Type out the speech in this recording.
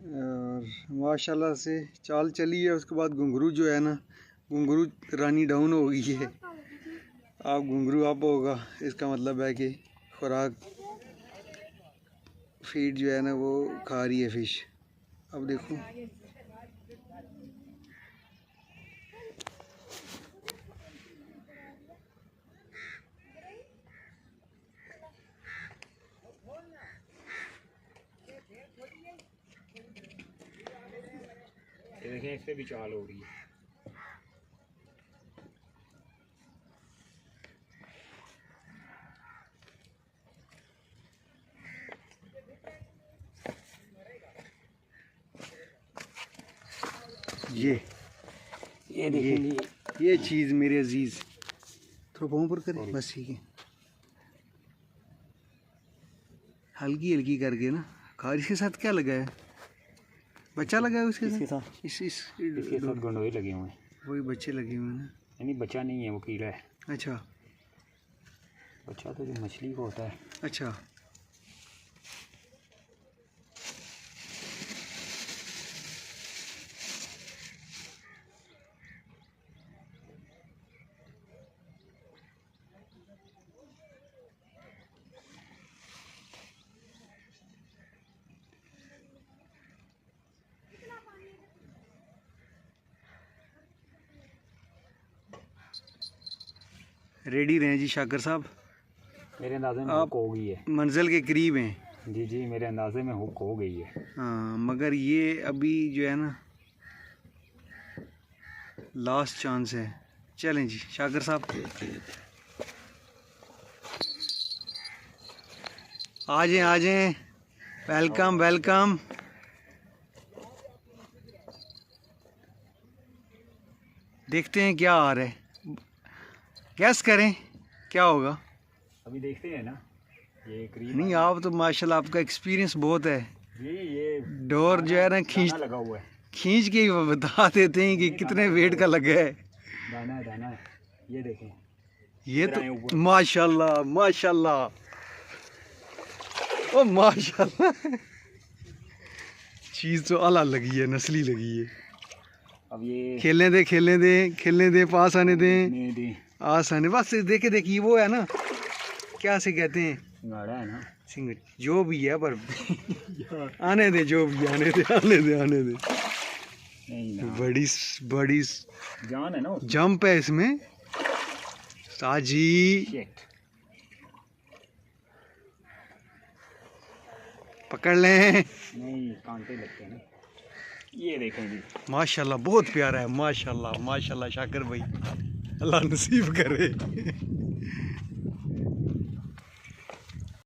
और माशाल्लाह से चाल चली है। उसके बाद घुंघरू जो है ना, घुंघरू रानी डाउन हो गई है, अब घुंघरू अप होगा। इसका मतलब है कि खुराक फीड जो है ना वो खा रही है फिश। अब देखो ये देखें, इस पे भी चाल हो रही है। ये देखेंगे, ये चीज़ मेरे अजीज़ थोड़ा पाँव पर करें बस, ठीक है। हल्की हल्की करके ना खा। इसके साथ क्या लगा है? बच्चा लगा है उसके साथ? इसके साथ गंडोए लगे हुए हैं। वही बच्चे लगे हुए हैं ना? नहीं, बच्चा नहीं है, वो कीड़ा है। अच्छा, बच्चा तो जो मछली को होता है। अच्छा। रेडी रहें जी शाकर साहब, मेरे अंदाजे में आप हुक हो गई है। मंजिल के करीब हैं। जी जी, मेरे अंदाजे में हुक हो गई है। हाँ, मगर ये अभी जो है ना लास्ट चांस है। चलें जी शाकर साहब, आ जाएं आ जाएं, वेलकम वेलकम। देखते हैं क्या आ रहा है, गैस करें क्या होगा। अभी देखते हैं ना, ये करीब नहीं, आप तो माशाल्लाह आपका एक्सपीरियंस बहुत है जी। ये डोर जो है ना लगा हुआ है, खींच के ही बता देते हैं कि कितने वेट का लगा है। दाना है, दाना है। ये देखें, ये तो माशाल्लाह माशाल्लाह, ओ माशाल्लाह, चीज़ तो अला लगी है, नस्ली लगी है। अब ये खेलने दे खेलने दे खेलने दे, पास आने दे, आस आने, बस देखे देखिए वो है ना, क्या से कहते हैं, सिंगाड़ा है ना, सिंगड़ जो भी है, पर आने दे, जो भी आने दे आने दे आने दे। नहीं ना, बड़ी बड़ी जान है ना, जंप है इसमें साजी। शिट। पकड़ लें। नहीं, कांटे लगते हैं ना। ये देखें जी, माशाल्लाह बहुत प्यारा है, माशाल्लाह माशाल्लाह। शाकर भाई अल्लाह नसीब करे।